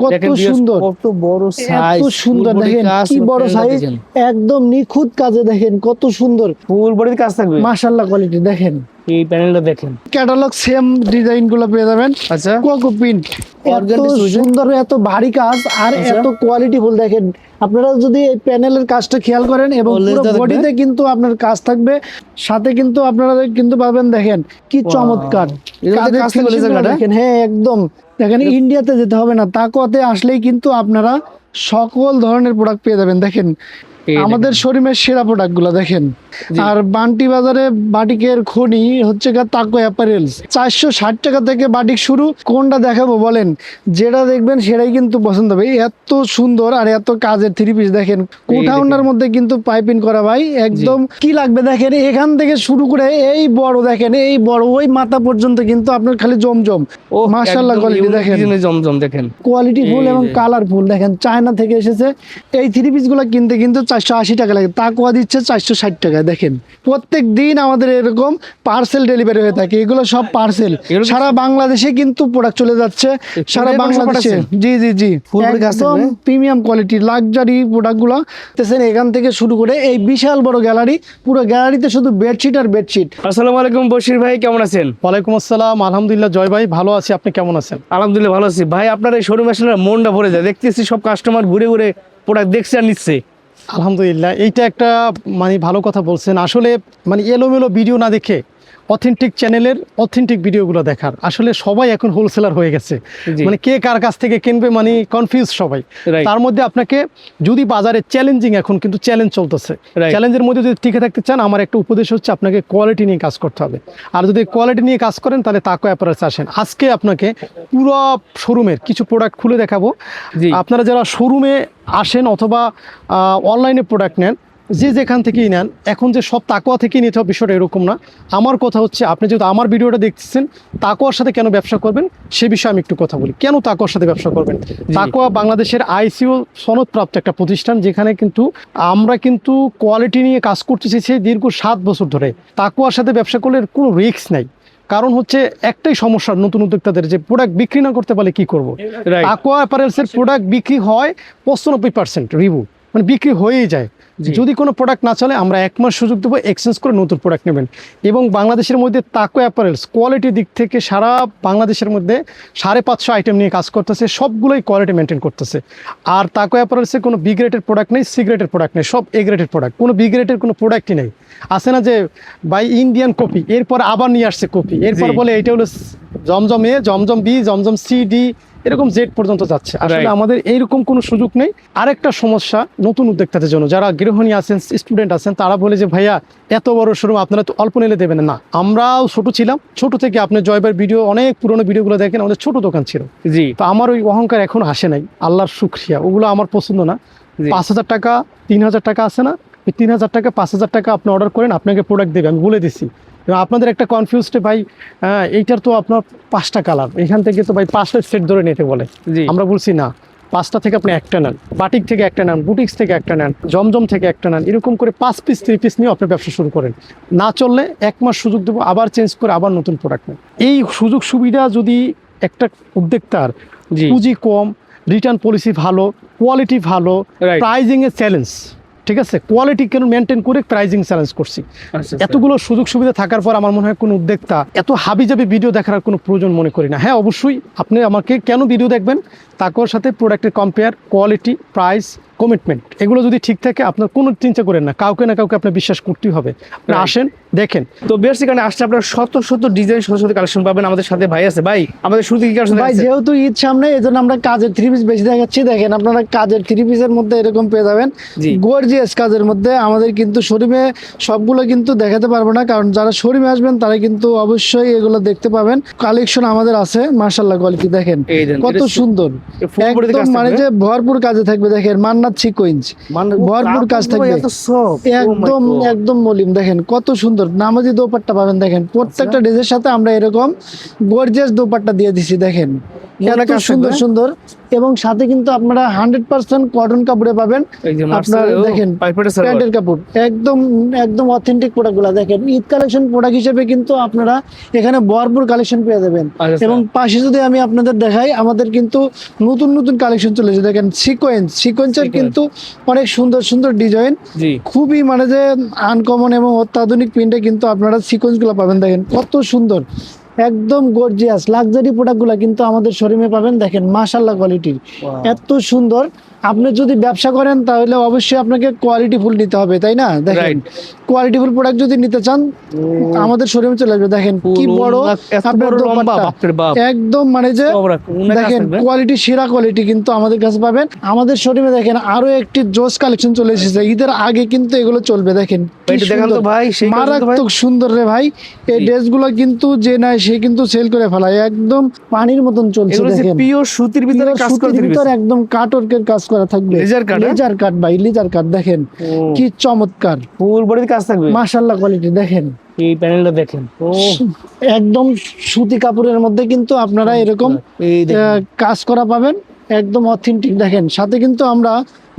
কত সুন্দর, কত বড় সাইজ, এত সুন্দর দেখেন কি বড় সাইজ, একদম নিখুঁত কাজে দেখেন কত সুন্দর ফুল বডির কাজ থাকবে। মাশাআল্লাহ কোয়ালিটি দেখেন। এই প্যানেলটা দেখেন, ক্যাটালগ সেম ডিজাইন গুলো পেয়ে যাবেন। আচ্ছা কোকো প্রিন্ট, এত সুন্দর, এত ভারী কাজ আর এত কোয়ালিটি ফুল দেখেন। আপনারা যদি এই প্যানেলের কাজটা খেয়াল করেন এবং পুরো বডিতে কিন্তু আপনার কাজ থাকবে, সাথে কিন্তু আপনারা কিন্তু পাবেন দেখেন কি চমৎকার দেখেন। হ্যাঁ একদম দেখেন, ইন্ডিয়াতে যেতে হবে না, তাকওয়াতে আসলেই কিন্তু আপনারা সকল ধরনের প্রোডাক্ট পেয়ে যাবেন। দেখেন আমাদের শোরুমের সেরা প্রোডাক্ট গুলো দেখেন। আর বান্টি বাজারে বাটিকের খনি হচ্ছে তাকওয়া অ্যাপারেলস। 460 টাকা থেকে বাটিক শুরু। কোনটা দেখাবো বলেন, যেটা দেখবেন সেটাই কিন্তু পছন্দ হবে। এত সুন্দর আর এত কাজের থ্রি পিস দেখেন, কোঠাউন্ডার মধ্যে কিন্তু পাইপিং করা ভাই, একদম কি লাগবে দেখেন। এখান থেকে শুরু করে এই বড় দেখেন, এই বড় ওই মাথা পর্যন্ত কিন্তু আপনার খালি জমজম। মাশাআল্লাহ কোয়ালিটি দেখেন, জমজম দেখেন, কোয়ালিটি ফুল এবং কালারফুল দেখেন। চায়না থেকে এসেছে। এই থ্রি পিস গুলো কিনতে কিন্তু 480 টাকা লাগে, তাকওয়া দিচ্ছে 460 টাকায়। দেখেন প্রত্যেক দিন আমাদের এরকম পার্সেল ডেলিভারি হয়ে থাকে, এগুলো সব পার্সেল সারা বাংলাদেশে কিন্তু প্রোডাক্ট চলে যাচ্ছে, সারা বাংলাদেশে। জি জি জি, একদম প্রিমিয়াম কোয়ালিটি লাক্সারি প্রোডাক্ট গুলো দেখছেন। এখান থেকে শুরু করে এই বিশাল বড় গ্যালারি, পুরো গ্যালারিতে শুধু বেডশিট আর বেডশিট। আসসালামু আলাইকুম বশির ভাই, কেমন আছেন? ওয়ালাইকুম আসসালাম, আলহামদুলিল্লাহ জয় ভাই, ভালো আছি। আপনি কেমন আছেন? আলহামদুলিল্লাহ ভালো আছি ভাই। আপনার এই শোরুমে আসলে মনটা ভরে যায়, দেখতেছি সব কাস্টমার ঘুরে ঘুরে প্রোডাক্ট দেখছে আর নিচ্ছে। আলহামদুলিল্লাহ, এইটা একটা ভালো কথা বলছেন। আসলে এলোমেলো ভিডিও না দেখে অথেন্টিক চ্যানেলের অথেন্টিক ভিডিওগুলো দেখার, আসলে সবাই এখন হোলসেলার হয়ে গেছে। কে কার কাছ থেকে কিনবে কনফিউজ সবাই। তার মধ্যে আপনাকে যদি বাজারে চ্যালেঞ্জিং, এখন কিন্তু চ্যালেঞ্জ চলতেছে, চ্যালেঞ্জের মধ্যে যদি টিকে থাকতে চান, আমার একটা উপদেশ হচ্ছে আপনাকে কোয়ালিটি নিয়ে কাজ করতে হবে। আর যদি কোয়ালিটি নিয়ে কাজ করেন তাহলে তাকওয়া অ্যাপারেলস আসেন। আজকে আপনাকে পুরো শোরুমের কিছু প্রোডাক্ট খুলে দেখাবো। আপনারা যারা শোরুমে আসেন অথবা অনলাইনে প্রোডাক্ট নেন, যে যেখান থেকেই নেন, এখন যে সব তাকওয়া থেকেই নিতে হবে বিষয়টা এরকম না। আমার কথা হচ্ছে, আপনি যেহেতু আমার ভিডিওটা দেখতেছেন, তাকওয়ার সাথে কেন ব্যবসা করবেন সে বিষয়ে আমি একটু কথা বলি। কেন তাকওয়ার সাথে ব্যবসা করবেন? তাকওয়া বাংলাদেশের আইসিও সনদপ্রাপ্ত একটা প্রতিষ্ঠান, যেখানে কিন্তু আমরা কিন্তু কোয়ালিটি নিয়ে কাজ করতেছি সেই দীর্ঘ 7 বছর ধরে। তাকওয়ার সাথে ব্যবসা করলে কোনো রিস্ক নাই। কারণ হচ্ছে একটাই সমস্যা নতুন উদ্যোক্তাদের, যে প্রোডাক্ট বিক্রি না করতে পারলে কি করবো। তাকওয়া অ্যাপারেলসের প্রোডাক্ট বিক্রি হয় 95% রিভিউ, বিক্রি হয়েই যায়। যদি কোনো প্রোডাক্ট না চলে, আমরা 1 মাস সুযোগ দেবো, এক্সচেঞ্জ করে নতুন প্রোডাক্ট নেবেন। এবং বাংলাদেশের মধ্যে তাকওয়া অ্যাপারেলস কোয়ালিটির দিক থেকে সারা বাংলাদেশের মধ্যে 550 আইটেম নিয়ে কাজ করতেছে, সবগুলোই কোয়ালিটি মেনটেন করতেছে। আর তাকওয়া অ্যাপারেলসে কোনো বি গ্রেডের প্রোডাক্ট নেই, সি গ্রেডের প্রোডাক্ট নেই, সব এ গ্রেডের প্রোডাক্ট। কোনো বি গ্রেডের কোনো প্রোডাক্টই নেই। আছে না যে বাই ইন্ডিয়ান কপি, এরপর আবার নিয়ে আসছে কপি, এরপর বলে এটা হলো জমজম এ, জমজম বি, জমজম সি, ডি, এরকম জেড পর্যন্ত যাচ্ছে। আসলে আমাদের এইরকম কোনো সুযোগ নেই। আরেকটা সমস্যা নতুন উদ্যোক্তাদের জন্য, যারা গৃহিণী আছেন, স্টুডেন্ট আছেন, তারা বলে যে ভাইয়া এত বড় শোরুম আপনারা তো অল্প নিলে দেবেন না। আমরাও ছোট ছিলাম, ছোট থেকে আপনি জয়বার ভিডিও, অনেক পুরোনো ভিডিওগুলো দেখেন, আমাদের ছোট দোকান ছিল। তো আমার ওই অহংকার এখন আসে নাই, আল্লাহর শুকরিয়া। ওগুলো আমার পছন্দ না। 5,000 টাকা 3,000 টাকা আছে না, 3,000 টাকা 5,000 টাকা আপনি অর্ডার করেন, আপনাকে প্রোডাক্ট দেবে, আমি বলে দিছি। এবং আপনাদের একটা কনফিউজড ভাই, এইটার তো আপনার 5টা কালার, এখান থেকে তো ভাই 5টা সেট ধরে নিতে বলে। আমরা বলছি না, 5টা থেকে আপনি একটা নেন, বাটিক থেকে একটা নেন, বুটিক্স থেকে একটা নেন, জমজম থেকে একটা নেন, এরকম করে 5 পিস 3 পিস নিয়ে আপনি ব্যবসা শুরু করেন। না চললে 1 মাস সুযোগ দেবো, আবার চেঞ্জ করে আবার নতুন প্রোডাক্ট নেন। এই সুযোগ সুবিধা যদি একটা উদ্যোক্তার পুঁজি কম, রিটার্ন পলিসি ভালো, কোয়ালিটি ভালো, প্রাইজিং এর চ্যালেঞ্জ, ঠিক আছে, কোয়ালিটি কেন মেনটেন করে প্রাইজিং চ্যালেঞ্জ করছি। এতগুলো সুযোগ সুবিধা থাকার পর আমার মনে হয় কোনো উদ্যোক্তা এত হাবিজাবি ভিডিও দেখার কোনো প্রয়োজন মনে করি না। হ্যাঁ অবশ্যই আপনি আমাকে কেন ভিডিও দেখবেন, তাকওয়ার সাথে প্রোডাক্টের কম্পেয়ার, কোয়ালিটি, প্রাইস, কমিটমেন্ট, এগুলো যদি ঠিক থাকে আপনার কোনো চিন্তা করেন না, কাউকে না কাউকে আপনার বিশ্বাস করতেই হবে। আপনি আসেন, দেখেন। তো বেসিক্যালি আসলে আপনার শত ডিজাইন, শত কালেকশন পাবেন। আমাদের সাথে ভাই আছে। ভাই আমাদের শুরুতে কি কালেকশন? ভাই যেহেতু ঈদ সামনে, এজন্য আমরা কাজের থ্রি পিস বেশি দেখাচ্ছি। দেখেন আপনারা কাজের থ্রি পিসের মধ্যে এরকম পেয়ে যাবেন, গর্জিয়াস কাজের মধ্যে। আমাদের কিন্তু শোরুমে সবগুলো কিন্তু দেখাতে পারবো না, কারণ যারা শোরুমে আসবেন তারা কিন্তু অবশ্যই এগুলো দেখতে পাবেন। কালেকশন আমাদের আছে, মাশাআল্লাহ কোয়ালিটি দেখেন কত সুন্দর, একদম যে ভরপুর কাজে থাকবে। দেখেন মান্নাত সিকোয়েন্স, ভরপুর কাজ থাকবে, একদম মলিম। দেখেন কত সুন্দর নামাজি দোপাট্টা পাবেন। দেখেন প্রত্যেকটা ড্রেসের সাথে আমরা এরকম গর্জিয়াস দোপাট্টা দিয়ে দিছি। দেখেন এত সুন্দর সুন্দর, এবং সাথে কিন্তু আপনারা 100% কটন কাপড়ে পাবেন। এই যে আপনারা দেখেন প্যান্টের কাপড় একদম একদম অথেন্টিক প্রোডাক্টগুলো দেখেন, ঈদ কালেকশন প্রোডাক্ট হিসেবে কিন্তু আপনারা এখানে ভরপুর কালেকশন পেয়ে যাবেন। আচ্ছা। এবং পাশে যদি আমি আপনাদের দেখাই, আমাদের কিন্তু নতুন নতুন কালেকশন চলেছে, দেখেন সিকোয়েন্সের কিন্তু অনেক সুন্দর সুন্দর ডিজাইন, জি খুবই মানে যে আনকমন এবং অত্যাধুনিক প্রিন্টে কিন্তু আপনারা সিকোয়েন্স গুলো পাবেন। দেখেন কত সুন্দর, একদম গর্জিয়াস লাক্সারি প্রোডাক্ট গুলা কিন্তু আমাদের শোরুমে পাবেন। দেখেন মাশাআল্লাহ কোয়ালিটির, এত সুন্দর। আপনি যদি ব্যবসা করেন তাহলে অবশ্যই আপনাকে কোয়ালিটি ফুল নিতে হবে, তাই না? দেখেন কোয়ালিটি ফুল প্রোডাক্ট যদি নিতে চান আমাদের শোরুমে চলে আসবে। দেখেন কি বড় আপনার দোপাট্টা, একদম মানে যে দেখেন কোয়ালিটি, সেরা কোয়ালিটি কিন্তু আমাদের কাছে পাবেন। আমাদের শোরুমে দেখেন আরো একটি জোস কালেকশন চলে এসেছে, ঈদের আগে কিন্তু এগুলো চলবে। দেখেন মারাত্মক সুন্দর রে ভাই, এই ড্রেসগুলো কিন্তু যে নাই সে কিন্তু সেল করে ফেলায়, একদম পানির মতন চলছে। দেখেন পিওর সুতির ভিতরে কাজ করা, একদম কাটওয়ার্কের কাজ করা থাকবে, লেজার কাট ভাই, লেজার কাট। দেখেন কি চমৎকার, ফুল বডির কাজ থাকবে, মাশাআল্লাহ কোয়ালিটি। দেখেন এই প্যানেলটা দেখেন, একদম সুতি কাপড়ের মধ্যে কিন্তু আপনারা এরকম কাজ করা পাবেন, একদম অথেন্টিক। দেখেন সাথে কিন্তু আমরা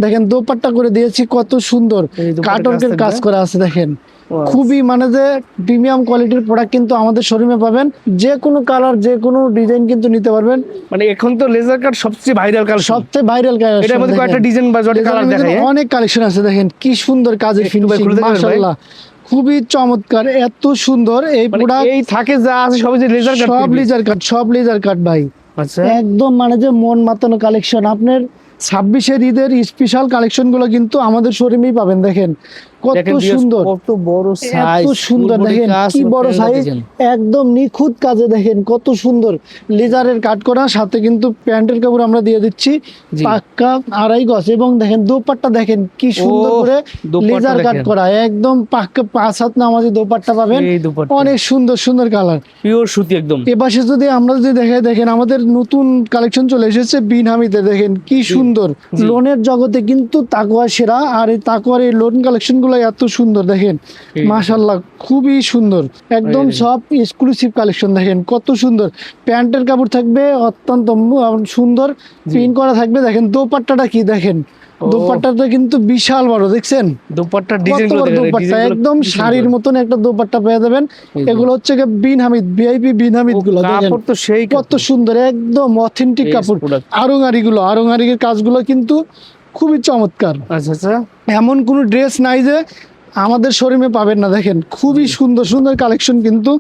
দেখেন দোপাট্টা করে দিয়েছি, কত সুন্দর কাটওয়ার্কের কাজ করা আছে। দেখেন খুবই মানে যে প্রিমিয়াম কোয়ালিটির প্রোডাক্ট কিন্তু আমাদের শোরুমে পাবেন। যে কোনো কালার, যে কোনো ডিজাইন কিন্তু নিতে পারবেন। মানে এখন তো লেজার কাট সবচেয়ে ভাইরাল কালার, সবচেয়ে ভাইরাল কালার। এটার মধ্যে কয়েকটা ডিজাইন বা কালার দেখায়, অনেক কালেকশন আছে। দেখেন কি সুন্দর কাজের ফিনিশিং, মাশাআল্লাহ খুবই চমৎকার, এত সুন্দর এই প্রোডাক্ট। এই থাকে যা আছে সব যে লেজার কাট, সব লেজার কাট ভাই। আচ্ছা, একদম মানে যে মন মাতানো কালেকশন। আপনার 26-এর ঈদের স্পেশাল কালেকশন গুলো কিন্তু আমাদের শোরুমেই পাবেন। দেখেন কত সুন্দর, কত বড় সাইজ, এত সুন্দর। দেখেন কি বড় সাইজ, একদম নিখুঁত কাজে। দেখেন কত সুন্দর লেজারের কাট করা, সাথে কিন্তু প্যান্টের কাপড় আমরা দিয়ে দিচ্ছি পাক্কা 2.5 গজ। এবং দেখেন দোপাট্টা দেখেন কি সুন্দর করে লেজার কাট করা, একদম পাক্কা 5 হাত নামাজি দোপাট্টা পাবেন। অনেক সুন্দর সুন্দর কালার, পিওর সুতি একদম। এপাশে যদি আমরা যদি দেখাই, দেখেন আমাদের নতুন কালেকশন চলে এসেছে বিন হামিদে। দেখেন কি সুন্দর, লোনের জগতে কিন্তু তাকওয়া সেরা, আর এই তাকওয়ার এই লোন কালেকশন গুলো এত সুন্দর। দেখেন মাশাআল্লাহ খুবই সুন্দর, একদম সব এক্সক্লুসিভ কালেকশন। দেখেন কত সুন্দর, প্যান্টের কাপড় থাকবে অত্যন্ত সুন্দর, প্রিন্ট করা থাকবে। দেখেন দোপাট্টাটা কি, দেখেন দোপাট্টাটা কিন্তু বিশাল বড়, দেখছেন দোপাট্টার ডিজাইনগুলো, দোপাট্টা একদম শাড়ির মতন একটা দোপাট্টা পেয়ে যাবেন। এগুলো হচ্ছে বিন হামিদ, ভিআইপি বিন হামিদ গুলো। দেখেন কত সুন্দর, একদম অথেন্টিক কাপড়। আরঙারির কাজগুলো কিন্তু খুবই চমৎকার। আচ্ছা আচ্ছা, এমন কোন ড্রেস নাই যে আমাদের শোরুমে পাবেন না। দেখেন খুবই সুন্দর সুন্দর কালেকশন কিন্তু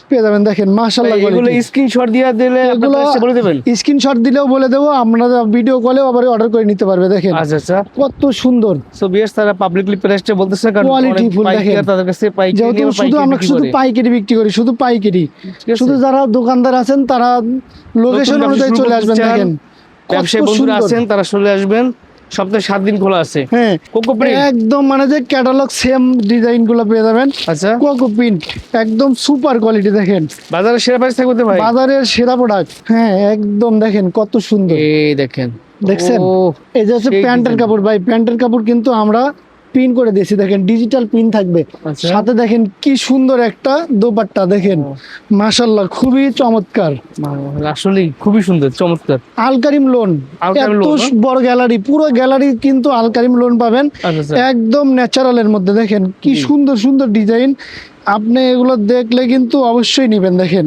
পেয়ে যাবেন। দেখেন মাশাআল্লাহ, এগুলো স্ক্রিনশট দিয়ে দিলে এগুলো বলে দেবেন, স্ক্রিনশট দিলেও বলে দেবো, আমরা ভিডিও কলেও আবার অর্ডার করে নিতে পারবে। দেখেন আচ্ছা আচ্ছা, কত সুন্দর। সো বিয়ার্স, তারা পাবলিকলি প্রাইসটা বলতেছে কারণ কোয়ালিটি ফুল। দেখেন তাদের কাছে যেহেতু শুধু আমরা শুধু পাইকারি বিক্রি করি, শুধু পাইকারি, শুধু যারা দোকানদার আছেন তারা লোকেশন অনুযায়ী চলে আসবেন। দেখেন ব্যবসায়ী বন্ধুরা আছেন তারা চলে আসবেন, সপ্তাহে 7 দিন খোলা আছে। হ্যাঁ, কোকো প্রিন্ট একদম মানে যে ক্যাটালগ সেম ডিজাইন গুলো পেয়ে যাবেন। আচ্ছা, কোকো প্রিন্ট একদম সুপার কোয়ালিটি। দেখেন বাজারের সেরা প্রাইস থাকবে তো ভাই, বাজারের সেরা প্রোডাক্ট। হ্যাঁ একদম, দেখেন কত সুন্দর। এই দেখেন, দেখছেন এই যে হচ্ছে প্যান্টের কাপড় ভাই, প্যান্টের কাপড় কিন্তু আমরা প্রিন্ট করে দিয়েছি। দেখেন ডিজিটাল প্রিন্ট থাকবে, সাথে দেখেন কি সুন্দর একটা দোপাট্টা। দেখেন মাশাআল্লাহ খুবই চমৎকার, আসলেই খুবই সুন্দর চমৎকার। আলকারিম লোন, এত বড় গ্যালারি, পুরো গ্যালারি কিন্তু আলকারিম লোন পাবেন, একদম ন্যাচারালের মধ্যে। দেখেন কি সুন্দর সুন্দর ডিজাইন, আপনি এগুলো দেখলে কিন্তু অবশ্যই নেবেন। দেখেন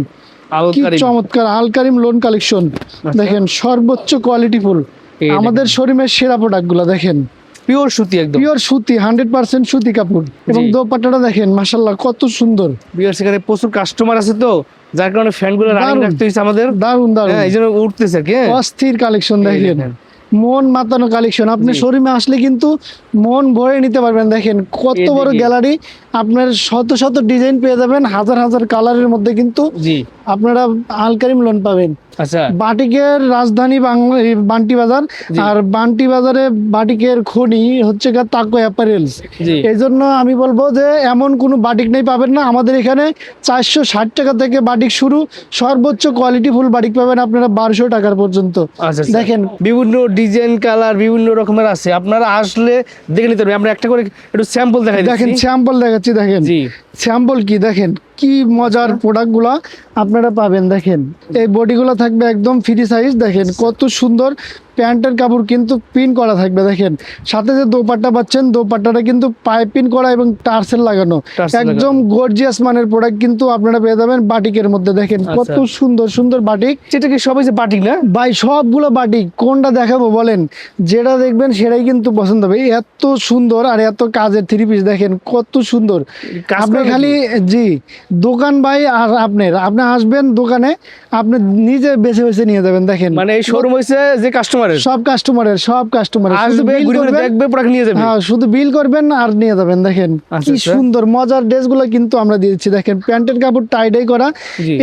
কি চমৎকার আলকারিম লোন কালেকশন। দেখেন সর্বোচ্চ কোয়ালিটি ফুল, আমাদের শোরুমের সেরা প্রোডাক্ট গুলো। দেখেন পিওর সুতি, একদম পিওর সুতি, 100% সুতি কাপড়। এবং দোপাট্টাটা দেখেন মাশাআল্লাহ কত সুন্দর। বিয়ার্স, এখানে প্রচুর কাস্টমার আছে তো যার কারণে ফ্যানগুলো রানিং রাখতে হইছে আমাদের। দারুন দারুন, এইজন্য উঠতেছে কি অস্থির কালেকশন। দেখেন মন মাতানো কালেকশন, আপনি শোরুমে আসলে কিন্তু মন ভরে নিতে পারবেন। দেখেন কত বড় গ্যালারি, আপনার শত শত ডিজাইন পেয়ে যাবেন, হাজার হাজার কালারের মধ্যে কিন্তু আপনারা আলকারিম লোন পাবেন। আচ্ছা, বাটিকের রাজধানী বান্টি বাজার, আর বান্টি বাজারে বাটিকের খনি হচ্ছে তাকওয়া অ্যাপারেলস। এই জন্য আমি বলবো যে এমন কোনো বাটিক নেই পাবেন না। আমাদের এখানে 460 টাকা থেকে বাটিক শুরু, সর্বোচ্চ কোয়ালিটি ফুল বাটিক পাবেন আপনারা 1200 টাকার পর্যন্ত। দেখেন বিভিন্ন ডিজাইন কালার বিভিন্ন রকমের আছে, আপনারা আসলে দেখে নিতে পারবেন। আমরা একটা করে একটু স্যাম্পল দেখাই, দেখেন স্যাম্পল দেখাচ্ছি। দেখেন স্যাম্পল কি দেখেন, কি মজার প্রোডাক্টগুলো আপনারা পাবেন। দেখেন এই বডিগুলো থাকবে একদম ফ্রি সাইজ, দেখেন কত সুন্দর। প্যান্টের কাপড় কিন্তু পিন করা থাকবে, দেখেন সাথে যে দোপাট্টা পাচ্ছেন, দোপাট্টাটা কিন্তু পাইপিং করা এবং টার্সেল লাগানো, একদম গর্জিয়াস মানের প্রোডাক্ট কিন্তু আপনারা পেয়ে যাবেন বাটিকের মধ্যে। দেখেন কত সুন্দর সুন্দর বাটিক। সেটা কি সবাই যে বাটিক না ভাই? সবগুলো বাটিক, কোনটা দেখাবো বলেন? যেটা দেখবেন সেটাই কিন্তু পছন্দ হবে। এত সুন্দর আর এত কাজের থ্রি পিস, দেখেন কত সুন্দর। আপনি খালি জি দোকান ভাই, আর আপনি আসবেন দোকানে, আপনি নিজে বেছে বেছে নিয়ে যাবেন। দেখেন মানে এই শোরুম হইছে যে কাস্টমারের, সব কাস্টমারের আসবে ঘুরে ঘুরে দেখবে প্রোডাক্ট নিয়ে যাবে। হ্যাঁ, শুধু বিল করবেন আর নিয়ে যাবেন। দেখেন কি সুন্দর মজার ড্রেসগুলো কিন্তু আমরা দিয়েছি। দেখেন প্যান্টের কাপড় টাইডাই করা,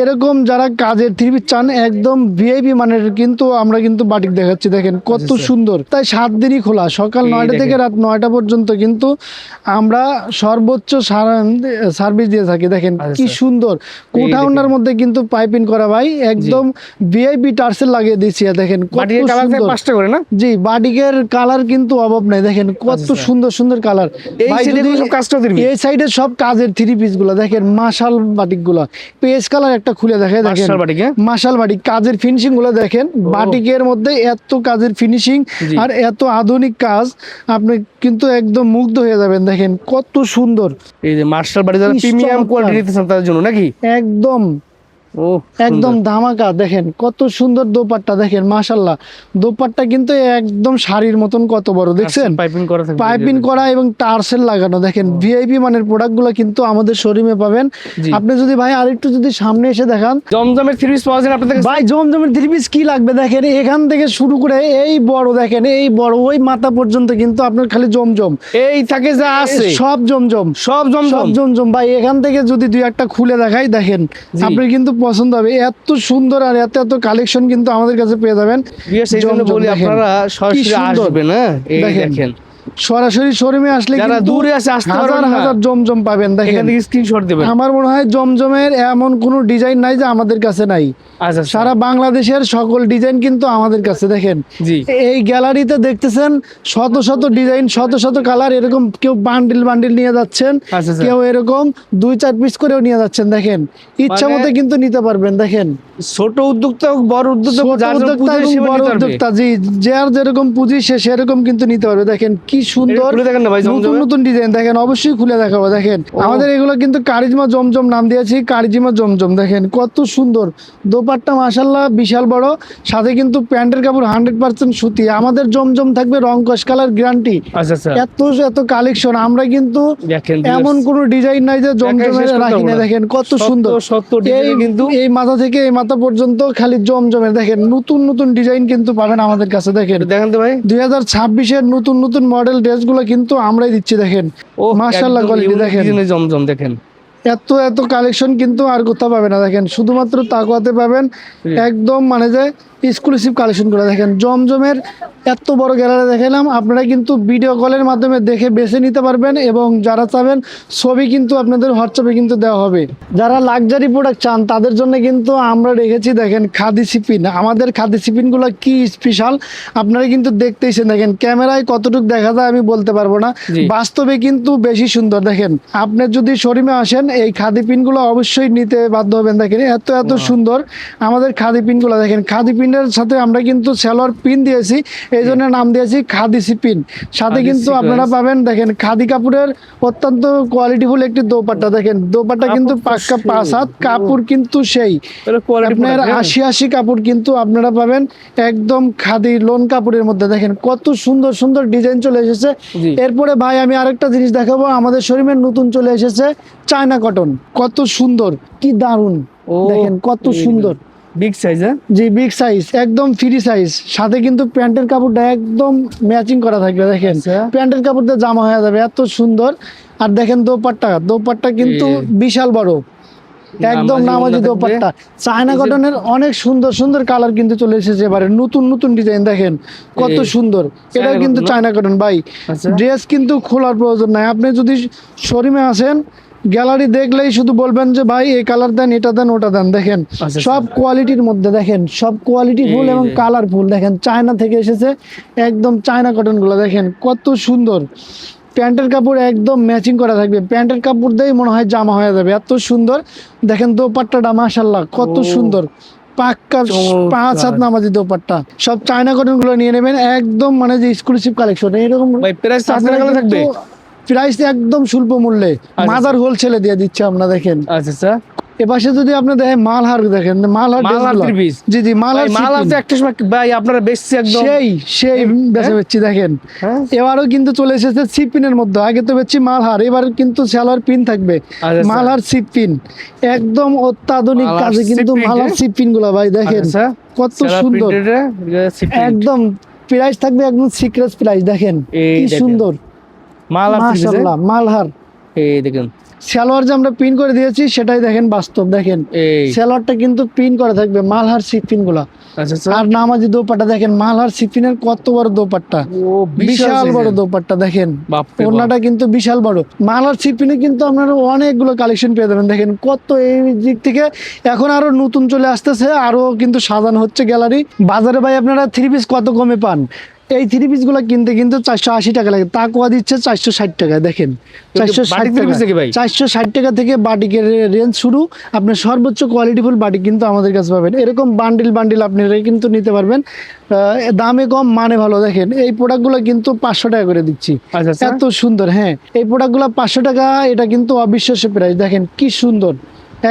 এরকম যারা কাজের থ্রি পিস চান একদম ভিআইপি মানের কিন্তু আমরা কিন্তু বাটিক দেখাচ্ছি। দেখেন কত সুন্দর। তাই 7 দিনই খোলা, সকাল 9টা থেকে রাত 9টা পর্যন্ত কিন্তু আমরা সর্বোচ্চ সার্ভিস দিয়ে থাকি। দেখেন কি সুন্দর কোঠাউনার মধ্যে কিন্তু পাইপিং করা ভাই, একদম ভিআইপি টার্সেল লাগিয়ে দিয়েছি। দেখেন কত সুন্দর। 5টা করে না? জি, বাটিকের কালার কিন্তু অভাব নাই। দেখেন কত সুন্দর সুন্দর কালার। এই সাইডে সব কাজের থ্রি পিস গুলা দেখেন, মাশাল বাটিক গুলা, পেজ কালার একটা খুলে দেখে। দেখেন মাশাল বাটিক, কাজের ফিনিশিং গুলো দেখেন। বাটিকের মধ্যে এত কাজের ফিনিশিং আর এত আধুনিক কাজ, আপনি কিন্তু একদম মুগ্ধ হয়ে যাবেন। দেখেন কত সুন্দর। এই যে মার্শাল বাটিক যারা প্রিমিয়াম কোয়ালিটি নিতেছেন তাদের জন্য নাকি একদম একদম ধামাকা। দেখেন কত সুন্দর দোপাট্টা, দেখেন মাশাল্লাহ। দোপাট্টা কিন্তু একদম শাড়ির মতন কত বড়, দেখছেন পাইপিং করা এবং টার্সেল লাগানো। দেখেন ভিআইপি মানের প্রোডাক্ট গুলো কিন্তু আমাদের শোরুমে পাবেন। আপনি যদি ভাই আরেকটু যদি সামনে এসে দেখান, জমজমের থ্রি পিস পাওয়া যায় আপনাদের ভাই। জমজমের থ্রি পিস কি লাগবে দেখেন, এখান থেকে শুরু করে এই বড়, দেখেন এই বড় ওই মাথা পর্যন্ত কিন্তু আপনার খালি জমজম এই থাকে যা আছে, সব জমজম, সব জমজম ভাই। এখান থেকে যদি দুই একটা খুলে দেখাই, দেখেন আপনি কিন্তু পছন্দ হবে। এত সুন্দর আর এত এত কালেকশন কিন্তু আমাদের কাছে পেয়ে যাবেন। বলি আপনারা সরাসরি আসবেন। দেখেন সরাসরি শোরুমে আসলে যারা দূরে আছে আসতে পারবেন, হাজার জমজম পাবেন। দেখেন স্ক্রিনশট দিবেন। আমার মনে হয় জমজমের এমন কোনো ডিজাইন নাই যে আমাদের কাছে নাই। সারা বাংলাদেশের সকল ডিজাইন কিন্তু আমাদের কাছে। দেখেন এই গ্যালারিতে দেখতেছেন শত শত ডিজাইন, শত শত কালার, এরকম কেউ বান্ডিল বান্ডিল নিয়ে যাচ্ছেন, কেউ এরকম 2-4 পিস করেও নিয়ে যাচ্ছেন। দেখেন ইচ্ছা মতো কিন্তু নিতে পারবেন। দেখেন ছোট উদ্যোক্তা হোক বড় উদ্যোক্তা, জি যার যেরকম পুঁজি সে সেরকম কিন্তু নিতে পারবে। দেখেন কি সুন্দর নতুন নতুন ডিজাইন। দেখেন অবশ্যই খুলে দেখাবো। দেখেন আমাদের এগুলো কিন্তু কারিজমা জমজম নাম দিয়েছি, কারিজমা জমজম। দেখেন কত সুন্দর দোপাট্টা, মাশাআল্লাহ বিশাল বড়। সাথে কিন্তু প্যান্টের কাপড় 100% সুতি। আমাদের জমজম থাকবে রং কস কালার গ্যারান্টি। এত এত কালেকশন, আমরা কিন্তু এমন কোন ডিজাইন নাই যে জমজমের রাখি না। দেখেন কত সুন্দর, কিন্তু এই মাথা থেকে এই মাথা পর্যন্ত খালি জমজমের। দেখেন নতুন নতুন ডিজাইন কিন্তু পাবেন আমাদের কাছে। দেখেন তো ভাই 2026-এর নতুন নতুন মডেল ড্রেসগুলো কিন্তু আমরাই দিচ্ছি। দেখেন মাশাআল্লাহ কোয়ালিটি। দেখেন জমজম, দেখেন এত এত কালেকশন কিন্তু আর কোথাও পাবে না। দেখেন শুধুমাত্র তাকওয়াতে পাবেন একদম, মানে যে এক্সক্লুসিভ কালেকশন করে। দেখেন জমজমের এত বড় গ্যালারি দেখালাম, আপনারা কিন্তু ভিডিও কলের মাধ্যমে দেখে বেছে নিতে পারবেন, এবং যারা চাবেন ছবি কিন্তু আপনাদের হোয়াটসঅ্যাপে কিন্তু দেওয়া হবে। যারা লাক্সারি প্রোডাক্ট চান তাদের জন্য কিন্তু আমরা রেখেছি দেখেন খাদি সিপিন। আমাদের খাদি সিপিনগুলো কি স্পেশাল আপনারা কিন্তু দেখতেইছেন। দেখেন ক্যামেরায় কতটুকু দেখা যায় আমি বলতে পারবো না, বাস্তবে কিন্তু বেশি সুন্দর। দেখেন আপনি যদি শোরুমে আসেন এই খাদি পিনগুলো অবশ্যই নিতে বাধ্য হবেন। দেখেন এত এত সুন্দর আমাদের খাদি পিনগুলো। দেখেন খাদি পিনের সাথে আমরা কিন্তু সেলোয়ার পিন দিয়েছি, এই জন্য নাম দিয়েছি খাদি সিপিন। সাথে কিন্তু আপনারা পাবেন দেখেন খাদি কাপড়ের অত্যন্ত কোয়ালিটিফুল একটি দোপাট্টা। দেখেন দোপাট্টা কিন্তু পাক্কা 5 হাত কাপড়, কিন্তু সেই আপনার 80 কাপড় কিন্তু আপনারা পাবেন একদম খাদি লোন কাপড়ের মধ্যে। দেখেন কত সুন্দর সুন্দর ডিজাইন চলে এসেছে। এরপরে ভাই আমি আরেকটা জিনিস দেখাবো, আমাদের শোরুমে নতুন চলে এসেছে চায়না কটন। কত সুন্দর, কি দারুন। দেখেন কত সুন্দর, বিগ সাইজ। জি বিগ সাইজ, একদম ফ্রি সাইজ। সাথে কিন্তু প্যান্টের কাপড়টা একদম ম্যাচিং করা থাকবে। দেখেন প্যান্টের কাপড়টা জামা হয়ে যাবে, এত সুন্দর। আর দেখেন দোপাট্টা কিন্তু বিশাল বড়, একদম নামাজি দোপাট্টা। চায়না কটনের অনেক সুন্দর সুন্দর কালার কিন্তু চলে এসেছে এবারে, নতুন নতুন ডিজাইন। দেখেন কত সুন্দর, এটাও কিন্তু চায়না কটন ভাই। ড্রেস কিন্তু খোলার প্রয়োজন নাই, আপনি যদি শোরুমে আসেন গ্যালারি দেখলেই শুধু বলবেন যে ভাই এই কালার দেন, এটা দেন, ওটা দেন। দেখেন সব কোয়ালিটির মধ্যে, দেখেন সব কোয়ালিটি ফুল এবং কালারফুল। দেখেন চায়না থেকে এসেছে একদম চায়না কটন গুলো। দেখেন কত সুন্দর, প্যান্টের কাপড় একদম ম্যাচিং করা থাকবে, প্যান্টের কাপড় দিয়েই মনে হয় জামা হয়ে যাবে, এত সুন্দর। দেখেন দোপাট্টাটা মাশাআল্লাহ কত সুন্দর, পাক্কা 5 হাত নামাজি দোপাট্টা। সব চায়না কটন গুলো নিয়ে নেবেন, একদম মানে যে এক্সক্লুসিভ কালেকশন। এরকম ভাই প্রাইস আপনার কাছে থাকবে? প্রাইস একদম স্বল্প মূল্যে, মাদার হোলসেলে দিয়ে দিচ্ছে আমরা। দেখেন আচ্ছা আচ্ছা, এপাশে যদি আপনি দেখেন মালহার, দেখেন মালহার পিস। জি জি মালহার তো একটা সময় ভাই আপনারা বেচছি একদম সেই বেচে বেচছি। দেখেন এবারও কিন্তু চলে এসেছে সিপিনের মধ্যে, আগে তো বেচছি মালহার, এবার কিন্তু সালোয়ার পিন থাকবে মালহার সিপিন, একদম অত্যাধুনিক কাজে কিন্তু মালহার সিপিন গুলা ভাই দেখেন কত সুন্দর, একদম প্রাইস থাকবে একদম সিক্রেট প্রাইস। দেখেন কি সুন্দর মাশাআল্লাহ মালহার। এই দেখেন সালোয়ার যে আমরা পিন করে দিয়েছি সেটাই দেখেন বাস্তব। দেখেন সালোয়ারটা কিন্তু পিন করা থাকবে মালহার সিপিন গুলা। আর নামাজি দোপাট্টা দেখেন মালহার সিপিনের কত বড় দোপাট্টা, বিশাল বড় দোপাট্টা। দেখেন ওড়নাটা কিন্তু বিশাল বড়। মালহার সিপিনে কিন্তু আপনারা অনেকগুলো কালেকশন পেয়ে যাবেন। দেখেন কত এই দিক থেকে এখন আরো নতুন চলে আসতেছে, আরো কিন্তু সাজানো হচ্ছে গ্যালারি। বাজারে ভাই আপনারা 3 পিস কত কমে পান, এই 3 পিস গুলো কিনতে কিন্তু 480 টাকা লাগে, তাকুয়া দিচ্ছে 460 টাকা। দেখেন 460 টাকা থেকে বাটিকের রেঞ্জ শুরু, আপনার সর্বোচ্চ কোয়ালিটিফুল বাটিক কিন্তু আমাদের কাছে পাবেন। এরকম বান্ডিল বান্ডিল আপনারা কিন্তু নিতে পারবেন, দামে কম মানে ভালো। দেখেন এই প্রোডাক্টগুলো কিন্তু 500 টাকা করে দিচ্ছি, এত সুন্দর। হ্যাঁ এই প্রোডাক্টগুলো 500 টাকা, এটা কিন্তু অবিশ্বাস্য প্রাইস। দেখেন কি সুন্দর,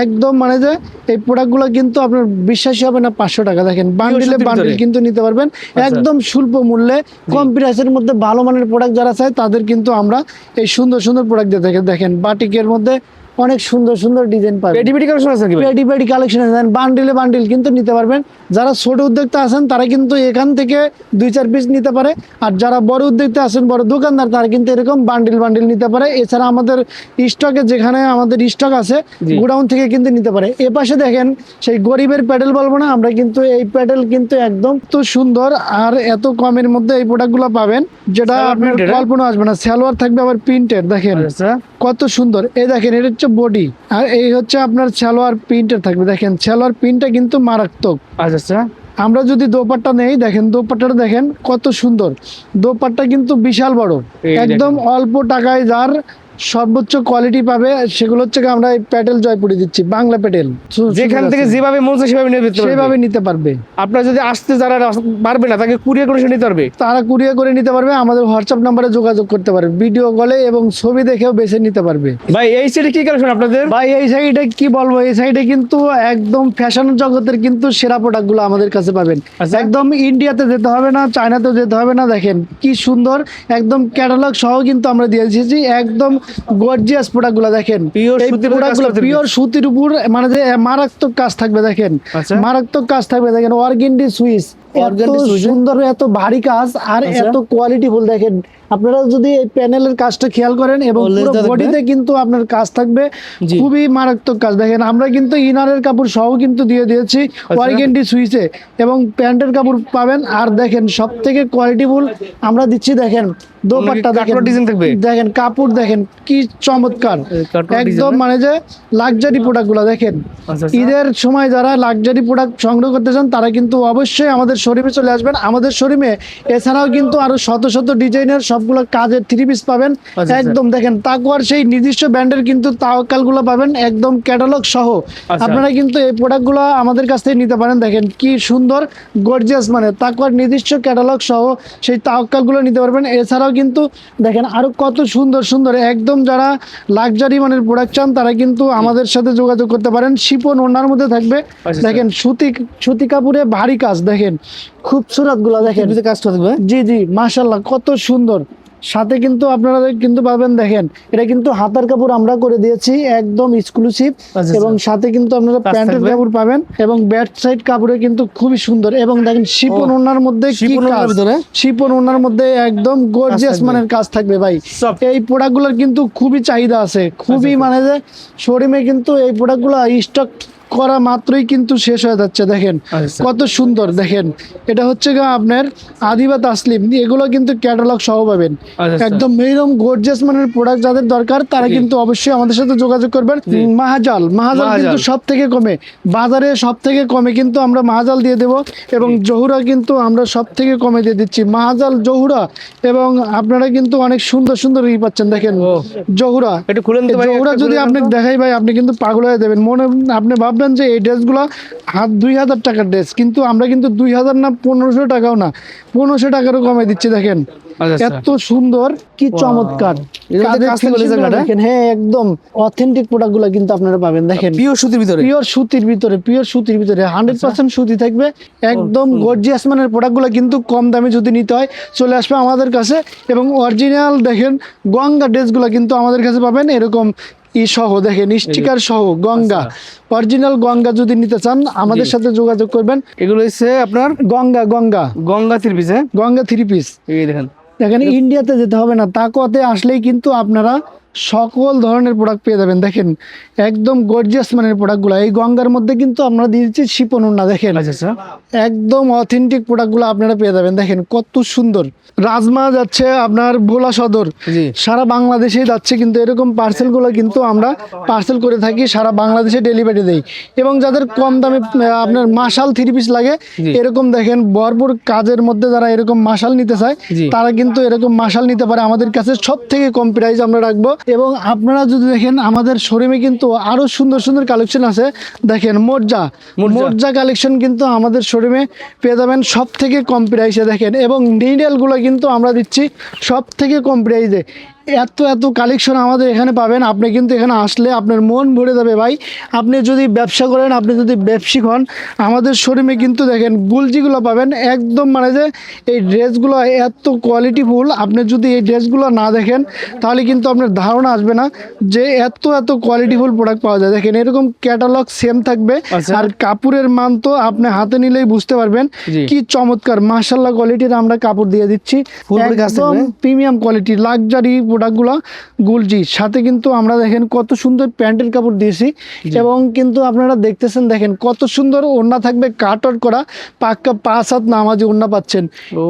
একদম মানে যে এই প্রোডাক্টগুলো কিন্তু আপনার বিশ্বাসই হবে না 500 টাকা। দেখেন বান্ডিলে বান্ডিল কিন্তু নিতে পারবেন একদম স্বল্প মূল্যে, কম প্রাইসের মধ্যে ভালো মানের প্রোডাক্ট যারা চায় তাদের কিন্তু আমরা এই সুন্দর সুন্দর প্রোডাক্ট দিয়ে থাকি। দেখেন বাটিকের মধ্যে অনেক সুন্দর সুন্দর ডিজাইন পাবেন, পেডি কালেকশন আছে, বান্ডিলে বান্ডিল কিন্তু নিতে পারবেন। যারা ছোট উদ্যোক্তা আছেন তারা কিন্তু এখান থেকে 2-4 পিস নিতে পারে, আর যারা বড় উদ্যোক্তা আছেন বড় দোকানদার তারা কিন্তু এরকম বান্ডিল বান্ডিল নিতে পারে। এছাড়া আমাদের স্টকে যেখানে আমাদের স্টক আছে গোডাউন থেকে কিন্তু নিতে পারে। এ পাশে দেখেন সেই গরিবের প্যাডেল বলবো না আমরা, কিন্তু এই প্যাডেল কিন্তু একদম তো সুন্দর আর এত কমের মধ্যে এই প্রোডাক্টগুলো পাবেন যেটা আপনার কল্পনা আসবে না। সালোয়ার থাকবে আবার প্রিন্টের, দেখেন কত সুন্দর। এই দেখেন এটা হচ্ছে বডি, আর এই হচ্ছে আপনার সালোয়ার প্রিন্টের থাকবে। দেখেন সালোয়ার প্রিন্টটা কিন্তু মারাত্মক। আচ্ছা আমরা যদি দোপাট্টা নেই, দেখেন দোপাট্টাটা দেখেন কত সুন্দর, দোপাট্টা কিন্তু বিশাল বড়, একদম অল্প টাকায় যার সর্বোচ্চ কোয়ালিটি পাবে সেগুলো হচ্ছে আমরা এই প্যাটেল জয়পুরি দিচ্ছি, বাংলা প্যাটেল, যেখান থেকে যেভাবে মন চায় সেভাবে নিতে পারবে। আপনারা যদি আসতে যারা পারবে না তাকে কুরিয়ার করে নিতে পারবে, তারা কুরিয়ার করে নিতে পারবে, আমাদের হোয়াটসঅ্যাপ নাম্বারে যোগাযোগ করতে পারবে, ভিডিও কলে এবং ছবি দেখেও বেছে নিতে পারবে। ভাই এই সাইডে কি কালেকশন আপনাদের? ভাই এই সাইডে কি বলবো, এই সাইডে কিন্তু একদম ফ্যাশন জগতের কিন্তু সেরা প্রোডাক্টগুলো আমাদের কাছে পাবেন। একদম ইন্ডিয়াতে যেতে হবে না, চায়নাতেও যেতে হবে না। দেখেন কি সুন্দর, একদম ক্যাটালগ সহ কিন্তু আমরা দিয়ে দিয়েছি, একদম গর্জিয়াস প্রোডাক্টগুলো। দেখেন পিওর সুতির উপর মানে যে মারাত্মক কাজ থাকবে। দেখেন মারাত্মক কাজ থাকবে। দেখেন অর্গেন্ডি সুইস, এত সুন্দর, এত ভারী কাজ আর এত কোয়ালিটিফুল। দেখেন আপনারা যদি এই প্যানেলের কাজটা খেয়াল করেন এবং পুরো বডিতে কিন্তু আপনার কাজ থাকবে, খুবই মারাত্মক কাজ। দেখেন আমরা কিন্তু ইনারের কাপড় সহ কিন্তু দিয়ে দিয়েছি অর্গেন্ডি সুইসে, এবং প্যান্টের কাপড় পাবেন। আর দেখেন সব থেকে কোয়ালিটিফুল আমরা দিচ্ছি। দেখেন দোপাট্টা দেখেন, দেখেন কাপড় দেখেন কি চমৎকার, একদম মানে যে লাক্সারি প্রোডাক্টগুলো। দেখেন ঈদের সময় যারা লাক্সারি প্রোডাক্ট সংগ্রহ করতে চান তারা কিন্তু অবশ্যই আমাদের শোরুমে চলে আসবেন। আমাদের শোরুমে এছাড়াও কিন্তু আরো শত শত ডিজাইনের সবগুলো কাজের 3 পিস পাবেন। একদম দেখেন তাকুয়ার সেই নির্দিষ্ট ব্র্যান্ডের কিন্তু তাওয়াক্কাল গুলো পাবেন, একদম ক্যাটালগ সহ। আপনারা কিন্তু এই প্রোডাক্টগুলো আমাদের কাছ থেকে নিতে পারেন। দেখেন কি সুন্দর গর্জিয়াস, মানে তাকুয়ার নির্দিষ্ট ক্যাটালগ সহ সেই তাওয়াক্কাল গুলো নিতে পারবেন। এছাড়াও কিন্তু দেখেন আরো কত সুন্দর সুন্দর, একদম যারা লাক্সারি মানের প্রোডাক্ট চান তারা কিন্তু আমাদের সাথে যোগাযোগ করতে পারেন। শিপন ওনার মধ্যে থাকবে। দেখেন সুতি কাপড়ে ভারী কাজ, দেখেন খুবসুরত গুলা। দেখেন কাজটা থাকবে, জি জি মাশাআল্লাহ কত সুন্দর। সাথে কিন্তু আপনারা কিন্তু পাবেন, দেখেন এটা কিন্তু হাতার কাপড় আমরা করে দিয়েছি একদম এক্সক্লুসিভ, এবং সাথে কিন্তু আপনারা প্যান্টের কাপড় পাবেন, এবং ব্যাক সাইড কাপড়ে কিন্তু খুবই সুন্দর। এবং দেখেন শিপন ওনার মধ্যে কি কাজ, শিপন ওনার মধ্যে একদম গর্জিয়াস মানের কাজ থাকবে ভাই। এই প্রোডাক্টগুলোর কিন্তু খুবই চাহিদা আছে, খুবই মানে যে শোরুমে কিন্তু এই প্রোডাক্টগুলো স্টক করা মাত্রই কিন্তু শেষ হয়ে যাচ্ছে। দেখেন আচ্ছা। কত সুন্দর, দেখেন এটা হচ্ছে গা আপনার আদিবা তাসলিম, এগুলো কিন্তু ক্যাটালগ সহ পাবেন। আচ্ছা। একদম এরকম গর্জিয়াস মানের প্রোডাক্ট যাদের দরকার তারা কিন্তু অবশ্যই আমাদের সাথে যোগাযোগ করবেন। মাহাজাল কিন্তু সব থেকে কমে, বাজারে সব থেকে কমে কিন্তু আমরা মাহাজাল দিয়ে দেব, এবং জহুরা কিন্তু আমরা সব থেকে কমে দিয়ে দিচ্ছি। মাহাজাল, জহুরা, এবং আপনারা কিন্তু অনেক সুন্দর সুন্দর ই পাচ্ছেন। দেখেন জহুরা, একটু খুলেন তো ভাই, জহুরা একটা যদি খুলে আপনি দেন তো। দেখাই ভাই আপনি কিন্তু পাগল হয়ে যাবেন। আপনি ভাববেন যে এই ড্রেসগুলো 2000 টাকার ড্রেস, কিন্তু আমরা কিন্তু 2000 না, 1500 টাকাও না, 1500 টাকারও কমে দিচ্ছি। দেখেন আচ্ছা। এত সুন্দর, কি চমৎকার এগুলোতে কাজের কাজ থেকে finishing লেজার কাটা? দেখেন। হ্যাঁ, একদম অথেন্টিক প্রোডাক্টগুলো কিন্তু আপনারা পাবেন। দেখেন পিওর সুতির ভিতরে। পিওর সুতির ভিতরে, পিওর সুতির ভিতরে 100% সুতি থাকবে। একদম গর্জিয়াস মানের প্রোডাক্টগুলো কিন্তু কম দামে যদি নিতে হয় চলে আসবে আমাদের কাছে। এবং অরিজিনাল দেখেন গঙ্গা ড্রেসগুলো কিন্তু আমাদের কাছে পাবেন এরকম সহ, দেখেন স্টিকার সহ গঙ্গা, অরিজিনাল গঙ্গা যদি নিতে চান আমাদের সাথে যোগাযোগ করবেন। এগুলো হচ্ছে আপনার গঙ্গা গঙ্গা 3 পিস। হ্যাঁ, গঙ্গা 3 পিস। এই দেখেন দেখেন ইন্ডিয়াতে যেতে হবে না, তাকওয়াতে আসলেই কিন্তু আপনারা সকল ধরনের প্রোডাক্ট পেয়ে যাবেন। দেখেন একদম গর্জিয়াস মানের প্রোডাক্টগুলো এই গঙ্গার মধ্যে কিন্তু আমরা দিয়ে দিচ্ছি শিপন ওড়না। দেখেন আচ্ছা। একদম অথেন্টিক প্রোডাক্টগুলো আপনারা পেয়ে যাবেন। দেখেন কত সুন্দর। রাজমা যাচ্ছে আপনার ভোলা সদর, জি। সারা বাংলাদেশেই যাচ্ছে, কিন্তু এরকম পার্সেলগুলো কিন্তু আমরা পার্সেল করে থাকি, সারা বাংলাদেশে ডেলিভারি দেই। এবং যাদের কম দামে আপনার মাশাল 3 পিস লাগে, জি। এরকম দেখেন ভরপুর কাজের মধ্যে যারা এরকম মাশাল নিতে চায় জি। তারা কিন্তু এরকম মাশাল নিতে পারে। আমাদের কাছে সব থেকে কম প্রাইস আমরা রাখবো। এবং আপনারা যদি দেখেন আমাদের শোরুমে কিন্তু আরো সুন্দর সুন্দর কালেকশন আছে। দেখেন মোর্জা কালেকশন কিন্তু আমাদের শোরুমে পেয়ে যাবেন সব থেকে কম প্রাইসে। দেখেন এবং নিডেলগুলো কিন্তু আমরা দিচ্ছি সব থেকে কম প্রাইসে। এত কালেকশন আমাদের এখানে পাবেন। আপনি কিন্তু এখানে আসলে আপনার মন ভরে যাবে ভাই। আপনি যদি ব্যবসা করেন, আপনি যদি ব্যবসায়িক হন, আমাদের শোরুমে কিন্তু দেখেন গুলজিগুলো পাবেন একদম, মানে যে এই ড্রেসগুলো এত কোয়ালিটিফুল। আপনি যদি এই ড্রেসগুলো না দেখেন তাহলে কিন্তু আপনার ধারণা আসবে না যে এত কোয়ালিটিফুল প্রোডাক্ট পাওয়া যায়। দেখেন এরকম ক্যাটালগ সেম থাকবে, আচ্ছা। আর কাপড়ের মান তো আপনি হাতে নিলেই বুঝতে পারবেন জি। কি চমৎকার মাশাআল্লাহ কোয়ালিটির আমরা কাপড় দিয়ে দিচ্ছি। ফুলপুরি কাজ একদম থাকবে। প্রিমিয়াম কোয়ালিটি লাক্সারি প্রোডাক্টগুলো গুলজি, সাথে কিন্তু আমরা দেখেন কত সুন্দর প্যান্টের কাপড় দিয়েছি। এবং কিন্তু আপনারা দেখতেছেন দেখেন কত সুন্দর ওড়না থাকবে, কাটওয়ার্ক করা, পাক্কা 5 হাত নামাজি ওড়না পাচ্ছেন।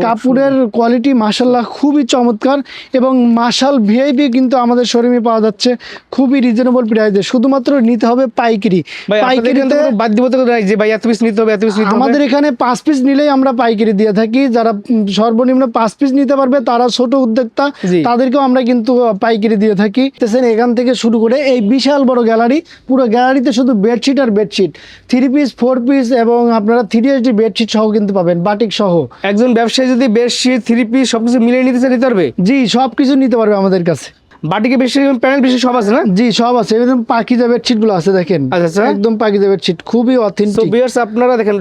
কাপড়ের কোয়ালিটি মাশাআল্লাহ খুবই চমৎকার। এবং মাশাল ভিআইপি কিন্তু আমাদের শোরুমে পাওয়া যাচ্ছে খুবই রিজনেবল প্রাইসে। শুধুমাত্র নিতে হবে পাইকারি। ভাই আপনাদের এখান থেকে বাদ দিব তো নাই যে ভাই এত পিস নিতে হবে, এত পিস নিতে হবে? আমাদের এখানে 5 পিস নিলেই আমরা পাইকারি দিয়ে থাকি। যারা সর্বনিম্ন 5 পিস নিতে পারবে তারা ছোট উদ্যোক্তা, জি। তাদেরকেও আমরা কিন্তু পাইকারি দিয়ে থাকি। দেখছেন এখান থেকে শুরু করে এই বিশাল বড় গ্যালারি, পুরো গ্যালারিতে শুধু বেডশিট আর বেডশিট, 3 পিস 4 পিস এবং আপনারা 3HD বেডশিট সহ কিন্তু পাবেন, বাটিক সহ। একজন ব্যবসায়ী যদি বেডশিট 3 পিস সবকিছু মিলিয়ে নিতে চায় নিতে পারবে? জি, সবকিছু নিতে পারবে আমাদের কাছে। বাটিকে বেডশিট প্যানেল বেশি সব আছে না? জি, সব আছে। একদম পাকিজা বেডশিট গুলো আছে দেখেন। আচ্ছা। একদম পাকিজা বেডশিট, খুবই সো অথেন্টিক। ভিউয়ার্স আপনারা দেখেন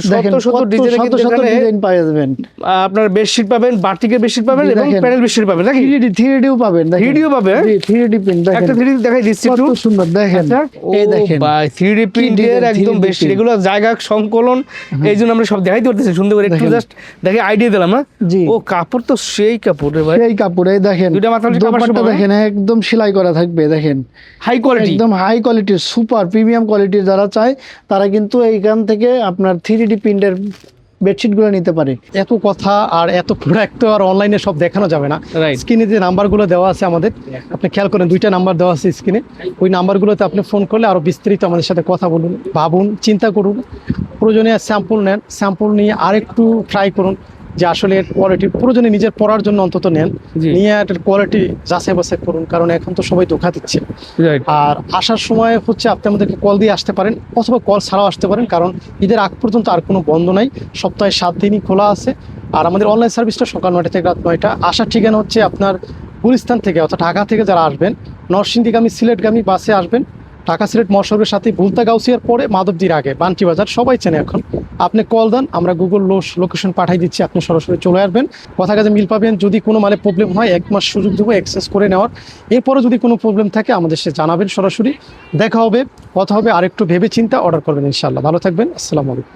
শত ডিজাইনে কিন্তু এখানে ডিজাইন পাওয়া যাবেন। আপনার বেডশিট পাবেন, বাটিকের বেডশিট পাবেন জি, এবং দেখেন। প্যানেল বেডশিট পাবেন নাকি? 3Dও পাবেন, দেখেন 3D ও পাবে? জি, 3D প্রিন্ট দেখেন। একটা 3D দেখাই দিচ্ছি কত একটু। সুন্দর দেখেন। এই দেখেন ভাই 3D প্রিন্টের ডিজাইন, একদম 3D বেডশিট, print। এগুলো জায়গা সংকলন, এইজন্য আমরা সব দেখাইতে পারতেছি সুন্দর করে। একটু দেখেন। জাস্ট দেখে আইডিয়া দিলাম। হ্যাঁ, জি। ও কাপড় তো সেই কাপড় রে ভাই, এই কাপড়, এই দেখেন দুইটা মাথার কাপড় দোপাট্টা পাবে? দেখেন একদম সেলাই করা থাকবে। দেখেন হাই কোয়ালিটি। একদম হাই কোয়ালিটির, সুপার প্রিমিয়াম কোয়ালিটির যারা চায় তারা কিন্তু এইখান থেকে আপনার 3D প্রিন্টের বেডশিটগুলো নিতে পারে। এত কথা আর এত প্রোডাক্ট তো আর অনলাইনে সব দেখানো যাবে না। Right. স্ক্রিনে যে নাম্বারগুলো দেওয়া আছে আমাদের, আপনি খেয়াল করেন 2টা নাম্বার দেওয়া আছে স্ক্রিনে। ওই নাম্বারগুলোতে আপনি ফোন করলে আরও বিস্তারিত আমাদের সাথে কথা বলুন, ভাবুন, চিন্তা করুন, প্রয়োজনে স্যাম্পল নেন, স্যাম্পল নিয়ে আরেকটু ট্রাই করুন যে আসলে কোয়ালিটি, প্রয়োজনে নিজের পড়ার জন্য অন্তত নেন, জি। নিয়ে এটার কোয়ালিটি যাচাই বাছাই করুন, কারণ এখন তো সবাই ধোঁকা দিচ্ছে। রাইট। আর আসার সময় হচ্ছে আপনি আমাদেরকে কল দিয়ে আসতে পারেন অথবা কল ছাড়াও আসতে পারেন, কারণ ঈদের আগ পর্যন্ত আর কোনো বন্ধ নাই, সপ্তাহে 7 দিনই খোলা আছে। আর আমাদের অনলাইন সার্ভিসটা সকাল 9টা থেকে রাত 9টা। আসার ঠিকানা হচ্ছে আপনার গুলিস্তান থেকে অর্থাৎ ঢাকা থেকে যারা আসবেন, নরসিংদীগামী সিলেটগামী বাসে আসবেন, ঢাকা সিলেট মহাসড়কের সাথে ভুলতা গাউসিয়ার পরে মাধবদীর আগে বান্টি বাজার, সবাই চেনে এখন। আপনি কল দেন, আমরা গুগল লোকেশন পাঠিয়ে দিচ্ছি, আপনি সরাসরি চলে আসবেন, কথা কাজে মিল পাবেন। যদি কোনো মালে প্রবলেম হয় 1 মাস সুযোগ দেবো এক্সেস করে নেওয়ার। এরপরে যদি কোনো প্রবলেম থাকে আমাদের সে জানাবেন, সরাসরি দেখা হবে, কথা হবে, আরেকটু ভেবে চিন্তা অর্ডার করবেন ইনশাআল্লাহ। ভালো থাকবেন, আসসালামু আলাইকুম।